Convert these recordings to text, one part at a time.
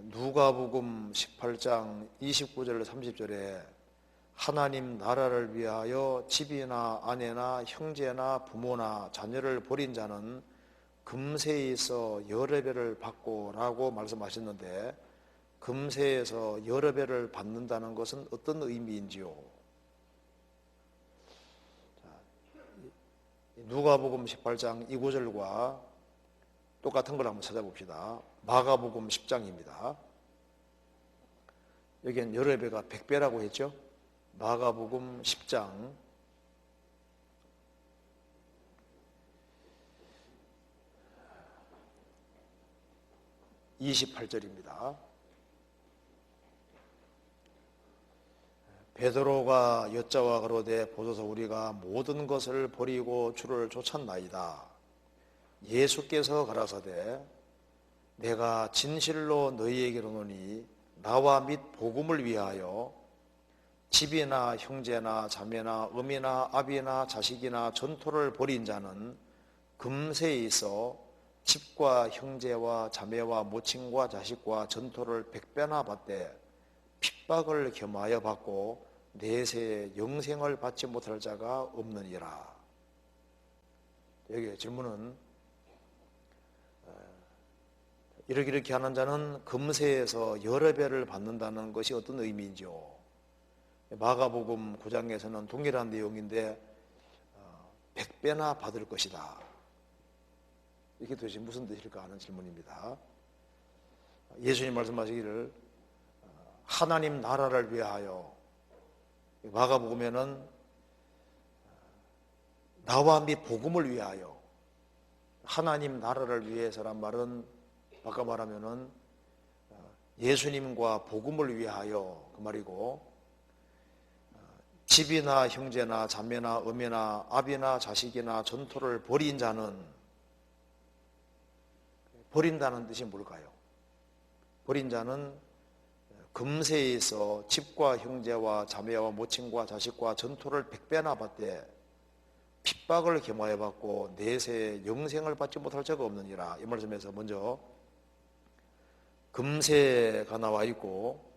누가복음 18장 29절 30절에 하나님 나라를 위하여 집이나 아내나 형제나 부모나 자녀를 버린 자는 금세에서 여러 배를 받고 라고 말씀하셨는데, 금세에서 여러 배를 받는다는 것은 어떤 의미인지요? 누가복음 18장 29절과 똑같은 걸 한번 찾아봅시다. 마가복음 10장입니다. 여기는 여러 배가 100배라고 했죠. 마가복음 10장 28절입니다. 베드로가 여자와 가로되 보소서 우리가 모든 것을 버리고 주를 쫓았나이다. 예수께서 가라사대 내가 진실로 너희에게 이르노니 나와 및 복음을 위하여 집이나 형제나 자매나 어미나 아비나 자식이나 전토를 벌인 자는 금세에 있어 집과 형제와 자매와 모친과 자식과 전토를 100배나 받되 핍박을 겸하여 받고 내세에 영생을 받지 못할 자가 없느니라. 여기 질문은 이렇게 하는 자는 금세에서 여러 배를 받는다는 것이 어떤 의미인지요? 마가복음 9장에서는 동일한 내용인데 100배나 받을 것이다. 이게 도대체 무슨 뜻일까 하는 질문입니다. 예수님 말씀하시기를 하나님 나라를 위하여, 마가복음에는 나와 및 복음을 위하여, 하나님 나라를 위해서란 말은 아까 말하면은 예수님과 복음을 위하여 그 말이고, 집이나 형제나 자매나 어미나 아비나 자식이나 전토를 벌인 자는, 버린다는 뜻이 뭘까요? 버린 자는 금세에서 집과 형제와 자매와 모친과 자식과 전토를 100배나 받되 핍박을 겸하여 받고 내세에 영생을 받지 못할 자가 없느니라. 이 말씀에서 먼저 금세가 나와 있고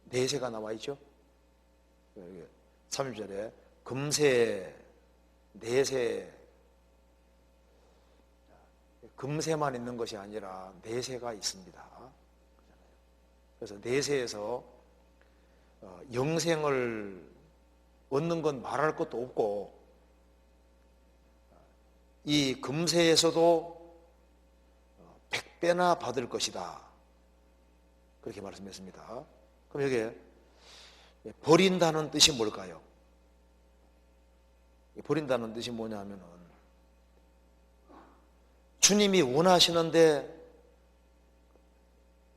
내세가 나와 있죠. 30절에 금세, 내세, 금세만 있는 것이 아니라 내세가 있습니다. 그래서 내세에서 영생을 얻는 건 말할 것도 없고, 이 금세에서도 100배나 받을 것이다. 그렇게 말씀했습니다. 그럼 여기에 버린다는 뜻이 뭘까요? 버린다는 뜻이 뭐냐 하면은 주님이 원하시는데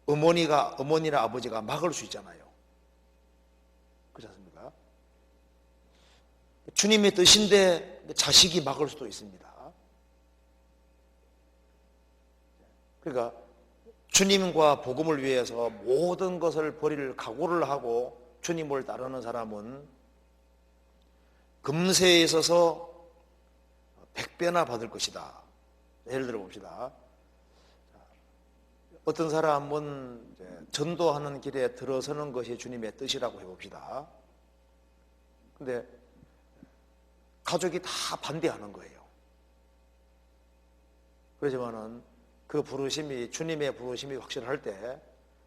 어머니나 아버지가 막을 수 있잖아요. 그렇지 않습니까? 주님의 뜻인데 자식이 막을 수도 있습니다. 그러니까 주님과 복음을 위해서 모든 것을 버릴 각오를 하고 주님을 따르는 사람은 금세에 있어서 100배나 받을 것이다. 예를 들어 봅시다. 어떤 사람은 전도하는 길에 들어서는 것이 주님의 뜻이라고 해봅시다. 근데 가족이 다 반대하는 거예요. 그렇지만은 그 부르심이, 주님의 부르심이 확실할 때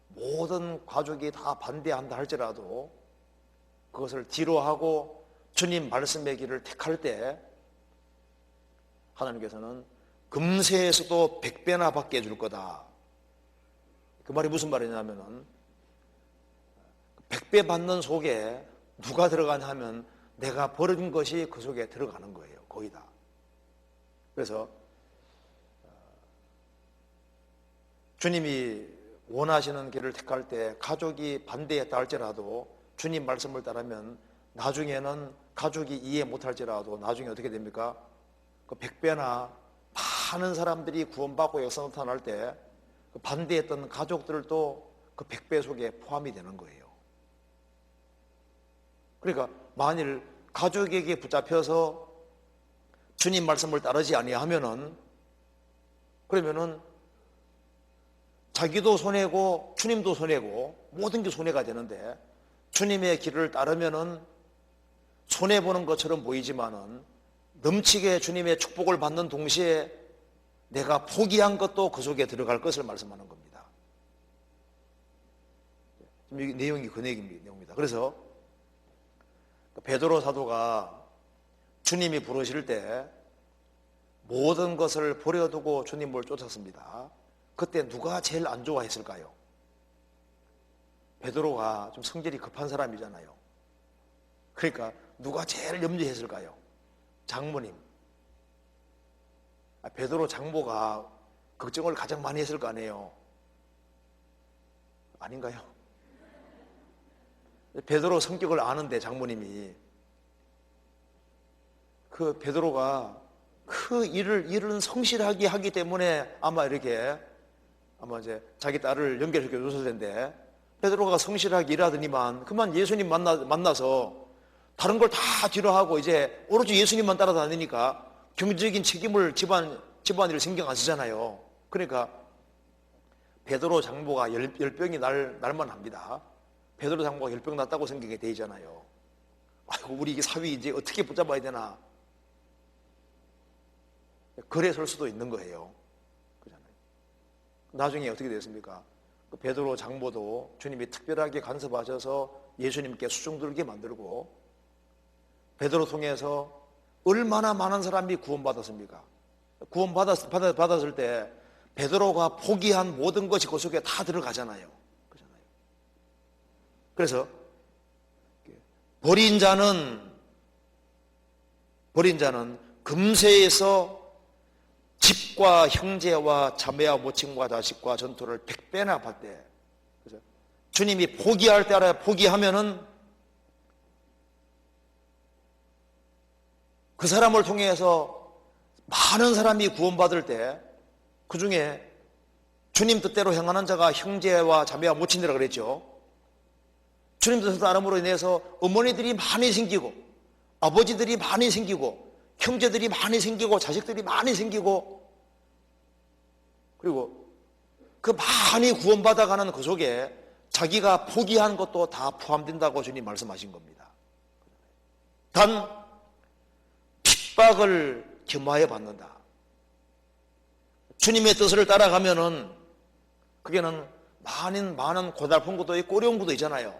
모든 가족이 다 반대한다 할지라도 그것을 뒤로 하고 주님 말씀의 길을 택할 때 하나님께서는 금세에서도 100배나 받게 해줄 거다. 그 말이 무슨 말이냐면은 100배 받는 속에 누가 들어가냐 하면 내가 버린 것이 그 속에 들어가는 거예요. 거의 다. 그래서 주님이 원하시는 길을 택할 때 가족이 반대했다 할지라도 주님 말씀을 따르면 나중에는 가족이 이해 못할지라도 나중에 어떻게 됩니까? 그 100배나 많은 사람들이 구원받고 역사 나타날 때 그 반대했던 가족들도 그 100배 속에 포함이 되는 거예요. 그러니까 만일 가족에게 붙잡혀서 주님 말씀을 따르지 아니하면은, 그러면은 자기도 손해고 주님도 손해고 모든 게 손해가 되는데 주님의 길을 따르면은 손해보는 것처럼 보이지만은 넘치게 주님의 축복을 받는 동시에 내가 포기한 것도 그 속에 들어갈 것을 말씀하는 겁니다. 이 내용이 그 내용입니다. 그래서 베드로 사도가 주님이 부르실 때 모든 것을 버려두고 주님을 쫓았습니다. 그때 누가 제일 안 좋아했을까요? 베드로가 좀 성질이 급한 사람이잖아요. 그러니까 누가 제일 염려했을까요? 장모님. 베드로 장모가 걱정을 가장 많이 했을 거 아니에요. 아닌가요? 베드로 성격을 아는데 장모님이 그 베드로가 그 일을 성실하게 하기 때문에 아마 이제 자기 딸을 연결시켜 줬을 텐데 베드로가 성실하게 일하더니만 그만 예수님 만나서 다른 걸 다 뒤로하고 이제 오로지 예수님만 따라다니니까 경제적인 책임을 집안일을 신경 안 쓰잖아요. 그러니까 베드로 장모가 열병이 날만 합니다. 베드로 장모가 열병 났다고 생각이 되잖아요. 아이고 우리 사위 이제 어떻게 붙잡아야 되나. 그래 설 수도 있는 거예요. 그렇잖아요. 나중에 어떻게 됐습니까? 베드로 장모도 주님이 특별하게 간섭하셔서 예수님께 수중 들게 만들고 베드로 통해서 얼마나 많은 사람이 구원받았습니까? 구원받았을 때 베드로가 포기한 모든 것이 그 속에 다 들어가잖아요. 그렇잖아요. 그래서 버린 자는 금세에서 집과 형제와 자매와 모친과 자식과 전토를 100배나 받대. 그래서 주님이 포기할 때 알아야 포기하면은 그 사람을 통해서 많은 사람이 구원받을 때 그 중에 주님 뜻대로 행하는 자가 형제와 자매와 모친이라 그랬죠. 주님 뜻을 따름으로 인해서 어머니들이 많이 생기고 아버지들이 많이 생기고 형제들이 많이 생기고 자식들이 많이 생기고 그리고 그 많이 구원받아가는 그 속에 자기가 포기한 것도 다 포함된다고 주님 말씀하신 겁니다. 단 핍박을 겸하여 받는다. 주님의 뜻을 따라가면은 그게는 많은 고달픈 것도 있고 어려운 것도 있잖아요.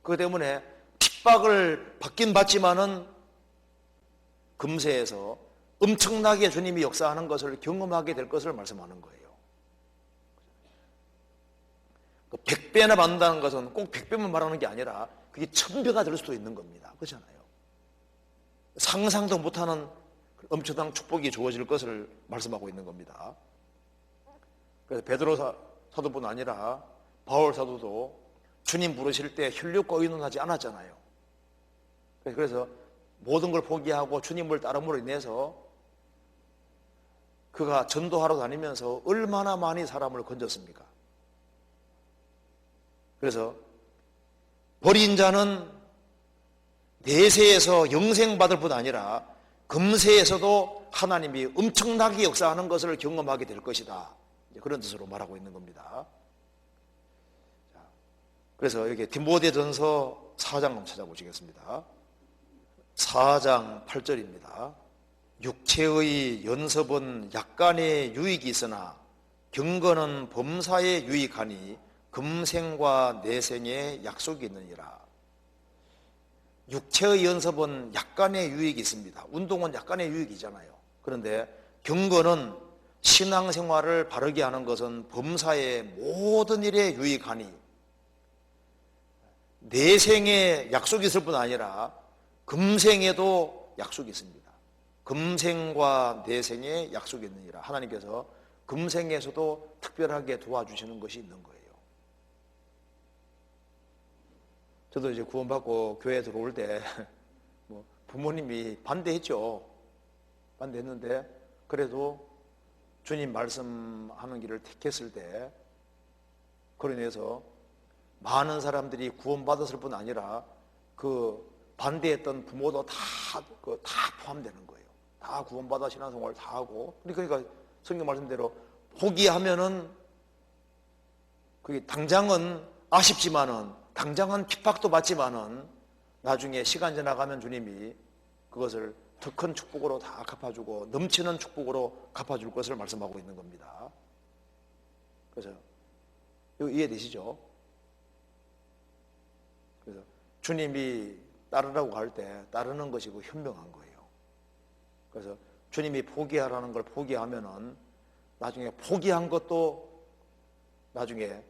그것 때문에 핍박을 받긴 받지만은 금세에서 엄청나게 주님이 역사하는 것을 경험하게 될 것을 말씀하는 거예요. 100배나 받는다는 것은 꼭 100배만 말하는 게 아니라 그게 1000배가 될 수도 있는 겁니다. 그렇잖아요. 상상도 못하는 엄청난 축복이 주어질 것을 말씀하고 있는 겁니다. 그래서 베드로 사도뿐 아니라 바울 사도도 주님 부르실 때 혈육과 의논하지 않았잖아요. 그래서 모든 걸 포기하고 주님을 따름으로 인해서 그가 전도하러 다니면서 얼마나 많이 사람을 건졌습니까? 그래서 버린 자는 내세에서 영생받을 뿐 아니라 금세에서도 하나님이 엄청나게 역사하는 것을 경험하게 될 것이다. 그런 뜻으로 말하고 있는 겁니다. 그래서 여기 디모데전서 4장 한번 찾아보시겠습니다. 4장 8절입니다. 육체의 연습은 약간의 유익이 있으나 경건은 범사에 유익하니 금생과 내생에 약속이 있느니라. 육체의 연습은 약간의 유익이 있습니다. 운동은 약간의 유익이잖아요. 그런데 경건은 신앙생활을 바르게 하는 것은 범사의 모든 일에 유익하니 내생에 약속이 있을 뿐 아니라 금생에도 약속이 있습니다. 금생과 내생에 약속이 있느니라. 하나님께서 금생에서도 특별하게 도와주시는 것이 있는 거예요. 저도 이제 구원받고 교회에 들어올 때 부모님이 반대했죠. 반대했는데 그래도 주님 말씀하는 길을 택했을 때 그로 인해서 많은 사람들이 구원받았을 뿐 아니라 그 반대했던 부모도 다 포함되는 거예요. 다 구원받아 신앙생활 다 하고. 그러니까 성경 말씀대로 포기하면은 그게 당장은 아쉽지만은, 당장은 핍박도 받지만은 나중에 시간 지나가면 주님이 그것을 더 큰 축복으로 다 갚아주고 넘치는 축복으로 갚아줄 것을 말씀하고 있는 겁니다. 그래서 이거 이해되시죠? 그래서 주님이 따르라고 할 때 따르는 것이 그 현명한 거예요. 그래서 주님이 포기하라는 걸 포기하면은 나중에 포기한 것도 나중에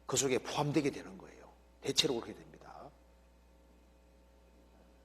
그 속에 포함되게 되는 거예요. 대체로 그렇게 됩니다.